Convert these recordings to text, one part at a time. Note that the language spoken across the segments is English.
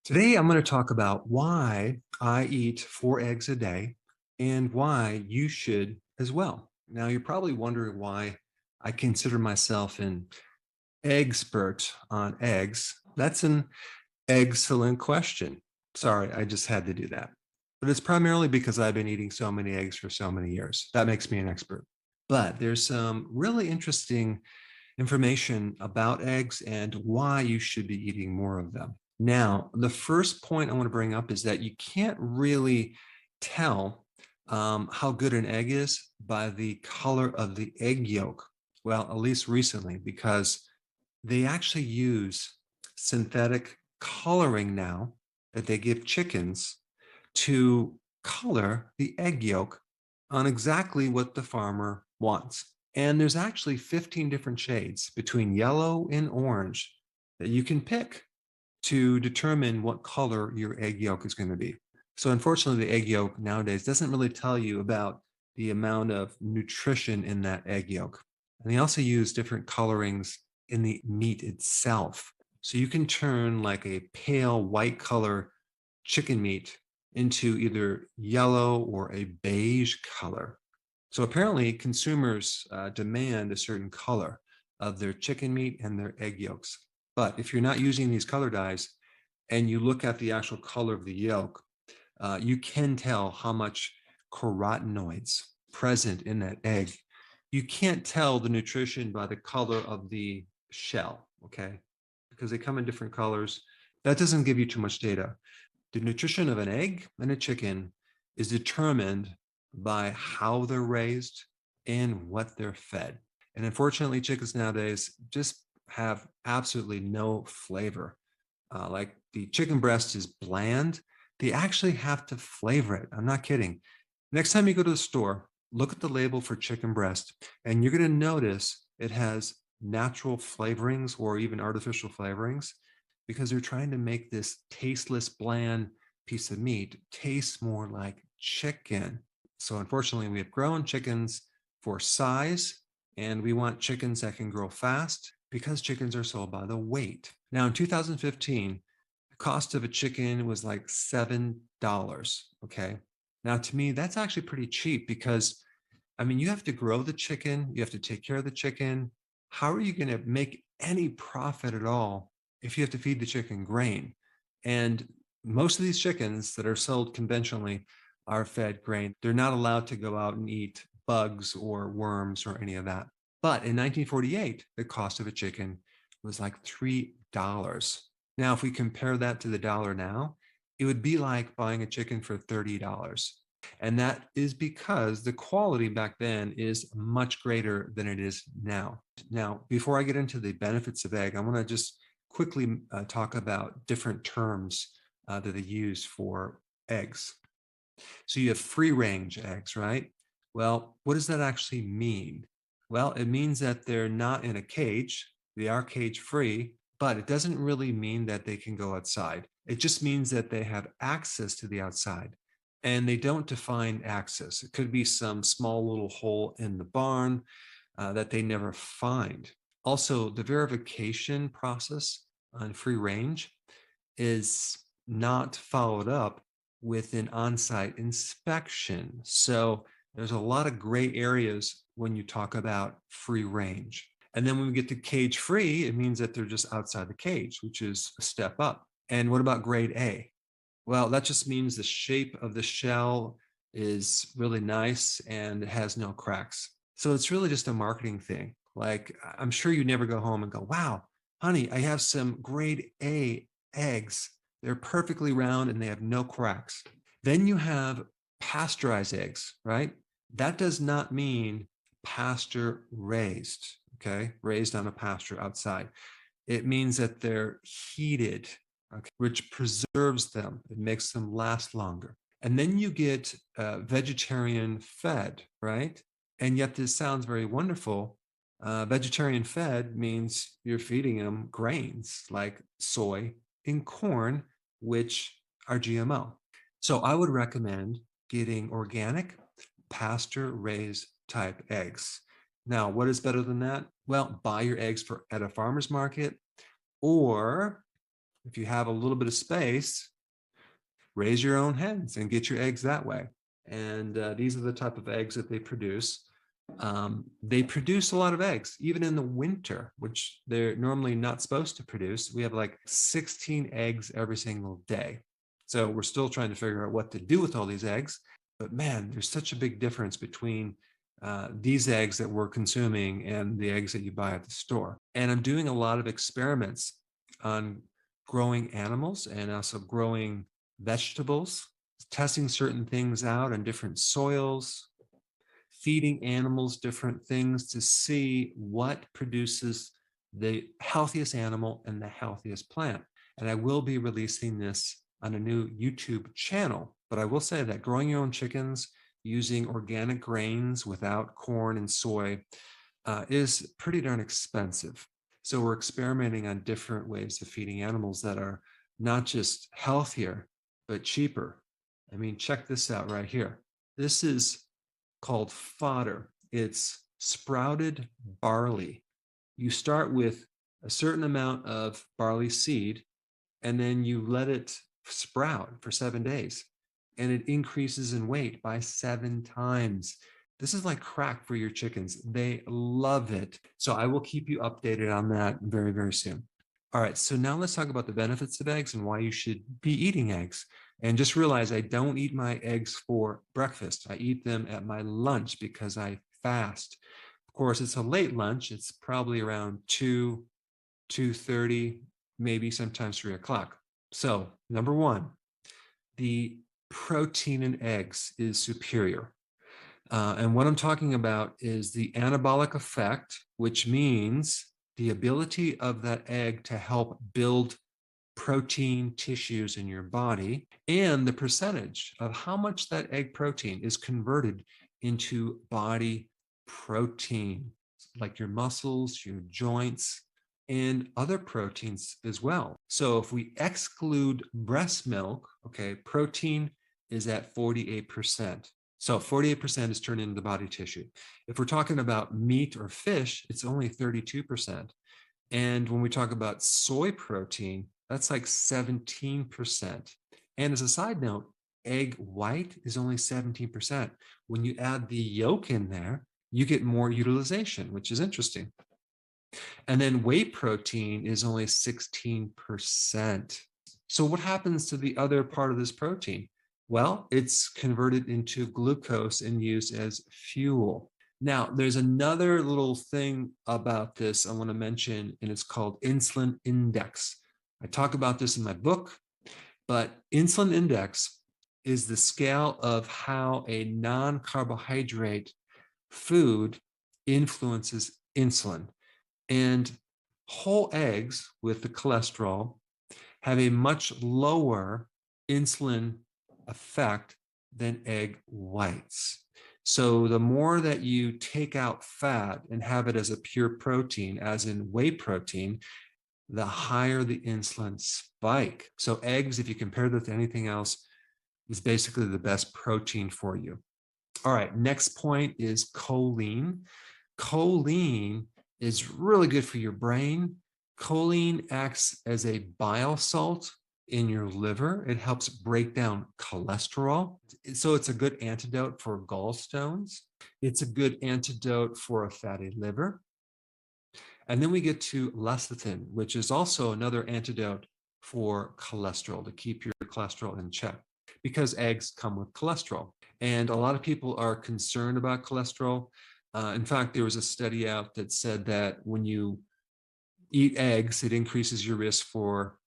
Today, I'm going to talk about why I eat 4 eggs a day and why you should as well. Now, you're probably wondering why I consider myself an expert on eggs. That's an excellent question. Sorry, I just had to do that. But it's primarily because I've been eating so many eggs for so many years. That makes me an expert. But there's some really interesting information about eggs and why you should be eating more of them. Now, the first point I want to bring up is that you can't really tell how good an egg is by the color of the egg yolk. Well, at least recently, because they actually use synthetic coloring now that they give chickens to color the egg yolk on exactly what the farmer wants. And there's actually 15 different shades between yellow and orange that you can pick to determine what color your egg yolk is going to be. So unfortunately, the egg yolk nowadays doesn't really tell you about the amount of nutrition in that egg yolk. And they also use different colorings in the meat itself. So you can turn like a pale white color chicken meat into either yellow or a beige color. So apparently consumers demand a certain color of their chicken meat and their egg yolks. But if you're not using these color dyes and you look at the actual color of the yolk, you can tell how much carotenoids present in that egg. You can't tell the nutrition by the color of the shell, okay? Because they come in different colors. That doesn't give you too much data. The nutrition of an egg and a chicken is determined by how they're raised and what they're fed. And unfortunately, chickens nowadays just have absolutely no flavor. Like the chicken breast is bland. They actually have to flavor it. I'm not kidding. Next time you go to the store, look at the label for chicken breast, and you're going to notice it has natural flavorings or even artificial flavorings because they're trying to make this tasteless, bland piece of meat taste more like chicken. So unfortunately, we have grown chickens for size, and we want chickens that can grow fast because chickens are sold by the weight. Now, in 2015, the cost of a chicken was like $7. Okay. Now, to me, that's actually pretty cheap because, I mean, you have to grow the chicken, you have to take care of the chicken. How are you going to make any profit at all if you have to feed the chicken grain? And most of these chickens that are sold conventionally are fed grain. They're not allowed to go out and eat bugs or worms or any of that. But in 1948, the cost of a chicken was like $3. Now, if we compare that to the dollar now, it would be like buying a chicken for $30. And that is because the quality back then is much greater than it is now. Now, before I get into the benefits of egg, I want to just quickly talk about different terms that they use for eggs. So you have free range eggs, right? Well, what does that actually mean? Well, it means that they're not in a cage. They are cage free, but it doesn't really mean that they can go outside. It just means that they have access to the outside and they don't define access. It could be some small little hole in the barn that they never find. Also, the verification process on free range is not followed up with an on-site inspection. So there's a lot of gray areas when you talk about free range. And then when we get to cage free, it means that they're just outside the cage, which is a step up. And what about grade A? Well, that just means the shape of the shell is really nice and it has no cracks. So it's really just a marketing thing. Like, I'm sure you never go home and go, wow, honey, I have some grade A eggs. They're perfectly round and they have no cracks. Then you have pasteurized eggs, right? That does not mean pasture raised, okay? Raised on a pasture outside. It means that they're heated, okay, which preserves them. It makes them last longer. And then you get vegetarian fed, right? And yet this sounds very wonderful. Vegetarian fed means you're feeding them grains like soy and corn, which are GMO. So I would recommend getting organic, pasture raised type eggs. Now, what is better than that? Well, buy your eggs at a farmer's market or If you have a little bit of space, raise your own hens and get your eggs that way. And these are the type of eggs that they produce. They produce a lot of eggs, even in the winter, which they're normally not supposed to produce. We have like 16 eggs every single day. So we're still trying to figure out what to do with all these eggs. But man, there's such a big difference between these eggs that we're consuming and the eggs that you buy at the store. And I'm doing a lot of experiments on growing animals and also growing vegetables, testing certain things out on different soils, feeding animals different things to see what produces the healthiest animal and the healthiest plant. And I will be releasing this on a new YouTube channel. But I will say that growing your own chickens using organic grains without corn and soy is pretty darn expensive. So we're experimenting on different ways of feeding animals that are not just healthier, but cheaper. I mean, check this out right here. This is called fodder. It's sprouted barley. You start with a certain amount of barley seed, and then you let it sprout for 7 days, and it increases in weight by 7 times. This is like crack for your chickens. They love it. So I will keep you updated on that very, very soon. All right, so now let's talk about the benefits of eggs and why you should be eating eggs. And just realize I don't eat my eggs for breakfast. I eat them at my lunch because I fast. Of course, it's a late lunch. It's probably around 2, 2:30, maybe sometimes 3 o'clock. So number one, the protein in eggs is superior. And what I'm talking about is the anabolic effect, which means the ability of that egg to help build protein tissues in your body, and the percentage of how much that egg protein is converted into body protein, like your muscles, your joints, and other proteins as well. So if we exclude breast milk, okay, protein is at 48%. So 48% is turned into body tissue. If we're talking about meat or fish, it's only 32%. And when we talk about soy protein, that's like 17%. And as a side note, egg white is only 17%. When you add the yolk in there, you get more utilization, which is interesting. And then whey protein is only 16%. So what happens to the other part of this protein? Well, it's converted into glucose and used as fuel. Now, there's another little thing about this I want to mention, and it's called insulin index. I talk about this in my book, but insulin index is the scale of how a non-carbohydrate food influences insulin. And whole eggs with the cholesterol have a much lower insulin effect than egg whites. So the more that you take out fat and have it as a pure protein, as in whey protein, the higher the insulin spike. So eggs, if you compare that to anything else, is basically the best protein for you. All right, next point is choline. Choline is really good for your brain. Choline acts as a bile salt in your liver. It helps break down cholesterol. So it's a good antidote for gallstones. It's a good antidote for a fatty liver. And then we get to lecithin, which is also another antidote for cholesterol, to keep your cholesterol in check, because eggs come with cholesterol. And a lot of people are concerned about cholesterol. In fact, there was a study out that said that when you eat eggs, it increases your risk for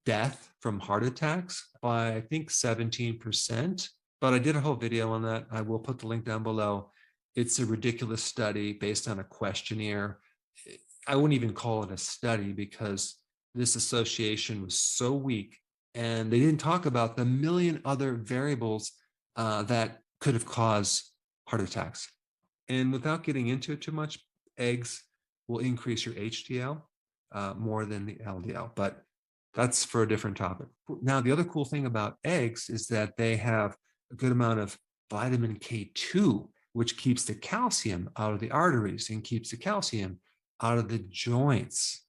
death from heart attacks by, I think, 17%. But I did a whole video on that. I will put the link down below. It's a ridiculous study based on a questionnaire. I wouldn't even call it a study because this association was so weak, and they didn't talk about the million other variables that could have caused heart attacks. And without getting into it too much, eggs will increase your HDL more than the LDL, but that's for a different topic. Now, the other cool thing about eggs is that they have a good amount of vitamin K2, which keeps the calcium out of the arteries and keeps the calcium out of the joints.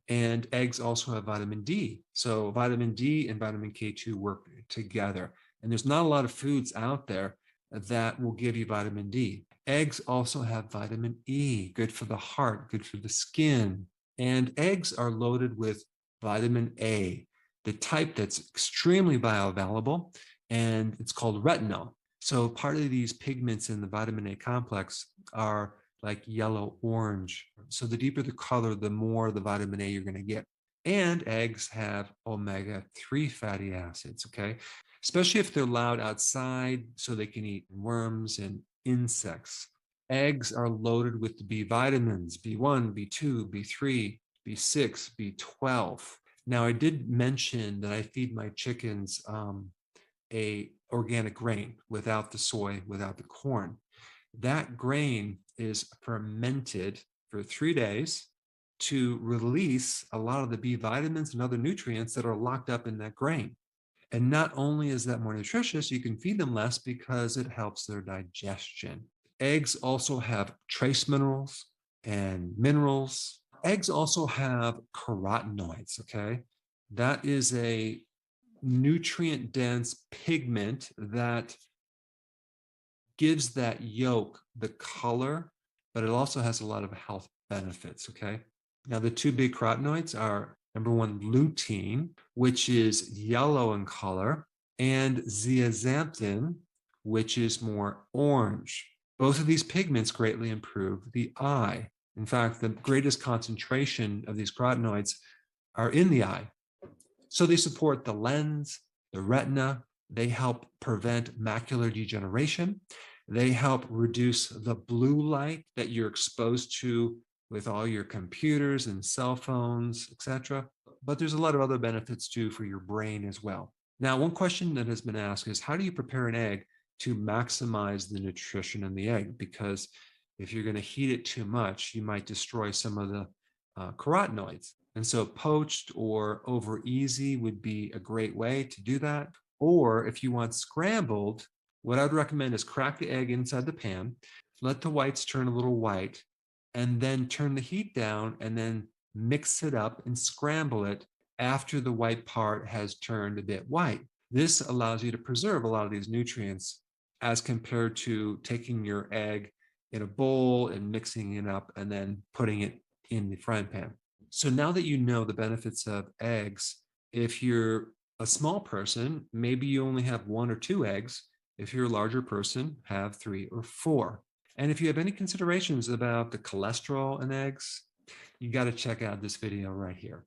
And eggs also have vitamin D. So vitamin D and vitamin K2 work together. And there's not a lot of foods out there that will give you vitamin D. Eggs also have vitamin E, good for the heart, good for the skin. And eggs are loaded with vitamin A, the type that's extremely bioavailable, and it's called retinol. So part of these pigments in the vitamin A complex are like yellow, orange. So the deeper the color, the more the vitamin A you're going to get. And eggs have omega-3 fatty acids, okay? Especially if they're allowed outside so they can eat worms and insects. Eggs are loaded with the B vitamins, B1, B2, B3, B6, B12. Now, I did mention that I feed my chickens a organic grain without the soy, without the corn. That grain is fermented for 3 days to release a lot of the B vitamins and other nutrients that are locked up in that grain. And not only is that more nutritious, you can feed them less because it helps their digestion. Eggs also have trace minerals and minerals. Eggs also have carotenoids, okay? That is a nutrient dense pigment that gives that yolk the color, but it also has a lot of health benefits, okay? Now, the two big carotenoids are number one, lutein, which is yellow in color, and zeaxanthin, which is more orange. Both of these pigments greatly improve the eye. In fact, the greatest concentration of these carotenoids are in the eye. So they support the lens, the retina, they help prevent macular degeneration. They help reduce the blue light that you're exposed to with all your computers and cell phones, etc. But there's a lot of other benefits too for your brain as well. Now, one question that has been asked is how do you prepare an egg to maximize the nutrition in the egg? Because if you're going to heat it too much, you might destroy some of the carotenoids. And so poached or over easy would be a great way to do that. Or if you want scrambled, what I would recommend is crack the egg inside the pan, let the whites turn a little white, and then turn the heat down and then mix it up and scramble it after the white part has turned a bit white. This allows you to preserve a lot of these nutrients as compared to taking your egg in a bowl and mixing it up and then putting it in the frying pan. So now that you know the benefits of eggs, if you're a small person, maybe you only have 1 or 2 eggs. If you're a larger person, have 3 or 4. And if you have any considerations about the cholesterol in eggs, you got to check out this video right here.